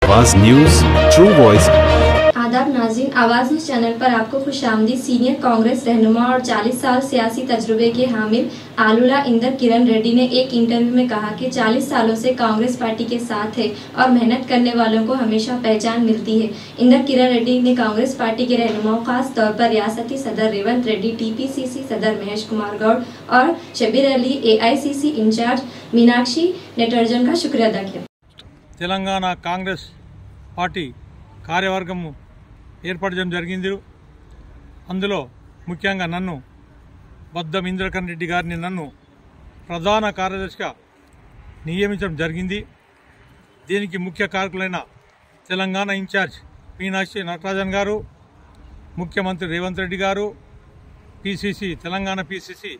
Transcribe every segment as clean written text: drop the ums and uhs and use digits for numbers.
आवाज news true voice. आदाब नाज़रीन, आवाज़ न्यूज़ चैनल पर आपको खुशामदीद। सीनियर कांग्रेस रहनुमा और 40 साल सियासी तजुर्बे के हामिल आलूला इंदर किरण रेड्डी ने एक इंटरव्यू में कहा कि 40 सालों से कांग्रेस पार्टी के साथ है और मेहनत करने वालों को हमेशा पहचान मिलती है। इंदर किरण रेड्डी ने कांग्रेस पार्टी के रहनुमाओं, खास तौर पर रियासती सदर रेवंत रेड्डी, टीपीसीसी सदर महेश कुमार गौड़ और शबीर अली, एआईसीसी इंचार्ज मीनाक्षी नेटर्जन का शुक्रिया अदा किया। తెలంగాణ కాంగ్రెస్ పార్టీ కార్యవర్గం ఏర్పడడం జరిగింది। అందులో ముఖ్యంగా నన్ను బద్దం ఇంద్రకరణ్ రెడ్డి గారిని నన్ను ప్రధాన కార్యదర్శిగా నియమించడం జరిగింది। దీనికి ముఖ్య కారకులైన తెలంగాణ ఇన్ఛార్జ్ మీనాక్షి నటరాజన్ గారు, ముఖ్యమంత్రి రేవంత్ రెడ్డి గారు, పీసీసీ తెలంగాణ పీసీసీ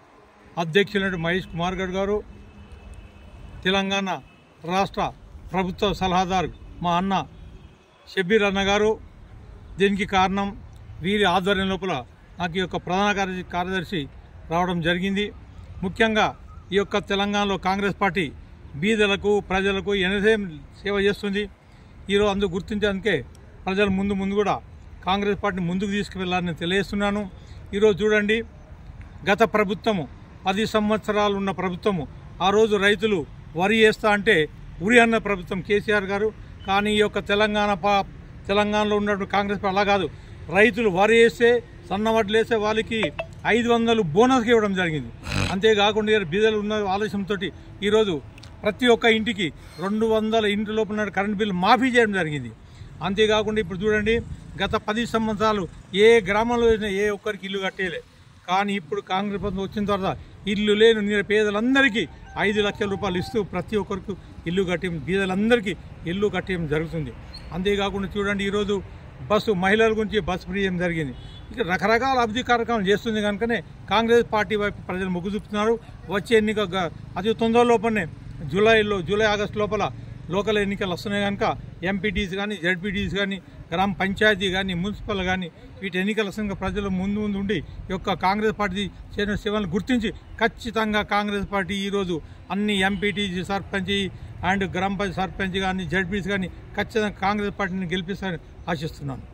అధ్యక్షులైన మహేష్ కుమార్ గౌడ్ గారు, తెలంగాణ రాష్ట్ర ప్రభుత్వ సలహాదారు మా అన్న షబీర్ అన్న గారు। దీనికి కారణం వీరి ఆధ్వర్యం లోపల నాకు ఈ యొక్క ప్రధాన కార్యదర్శి రావడం జరిగింది। ముఖ్యంగా ఈ యొక్క తెలంగాణలో కాంగ్రెస్ పార్టీ బీదలకు ప్రజలకు ఎనలేం సేవ చేస్తుంది। ఈరోజు అందుకు గుర్తించడానికే ప్రజలు ముందు కూడా కాంగ్రెస్ పార్టీని ముందుకు తీసుకువెళ్ళాలని తెలియజేస్తున్నాను। ఈరోజు చూడండి, గత ప్రభుత్వము 10 సంవత్సరాలు ఉన్న ప్రభుత్వము, ఆ రోజు రైతులు వరి వేస్తా అంటే ఉరి అన్న ప్రభుత్వం కేసీఆర్ గారు। కానీ ఈ యొక్క తెలంగాణలో ఉన్నటువంటి కాంగ్రెస్ అలా కాదు, రైతులు వరి వేస్తే సన్నవడ్లు వేస్తే వాళ్ళకి 500 బోనస్గా ఇవ్వడం జరిగింది। అంతేకాకుండా బీదలు ఉన్న ఆలోచనతో ఈరోజు ప్రతి ఒక్క ఇంటికి 200 ఇంటి లోపల కరెంట్ బిల్లు మాఫీ చేయడం జరిగింది। అంతేకాకుండా ఇప్పుడు చూడండి, గత 10 సంవత్సరాలు ఏ గ్రామంలో ఏ ఒక్కరికి ఇల్లు కట్టేయలే, కానీ ఇప్పుడు కాంగ్రెస్ ప్రభుత్వం వచ్చిన తర్వాత ఇల్లు లేని పేదలందరికీ 5 లక్షల రూపాయలు ఇస్తూ ప్రతి ఒక్కరికి ఇల్లు కట్టేయడం, బీదలందరికీ ఇల్లు కట్టేయడం జరుగుతుంది। అంతేకాకుండా చూడండి, ఈరోజు బస్సు మహిళల గురించి బస్సు ఫ్రీ చేయడం జరిగింది। ఇక రకరకాల అభివృద్ధి కార్యక్రమాలు చేస్తుంది కనుకనే కాంగ్రెస్ పార్టీ వైపు ప్రజలు మొగ్గు చూపుతున్నారు। వచ్చే ఎన్నిక అతి తొందర లోపలనే జూలై ఆగస్టు లోపల లోకల్ ఎన్నికలు వస్తున్నాయి కనుక ఎంపీటీస్ కానీ, జెడ్పీటీస్ కానీ, గ్రామ పంచాయతీ కానీ, మున్సిపల్ కానీ వీటి ఎన్నికల సంఘ ప్రజలు ముందు ఉండి ఈ యొక్క కాంగ్రెస్ పార్టీ చేసిన సేవలను గుర్తించి ఖచ్చితంగా కాంగ్రెస్ పార్టీ ఈరోజు అన్ని ఎంపీటీసీ, సర్పంచ్ అండ్ గ్రామ పంచాయతీ సర్పంచ్ కానీ, జెడ్పీస్ కానీ ఖచ్చితంగా కాంగ్రెస్ పార్టీని గెలిపిస్తారని ఆశిస్తున్నాను।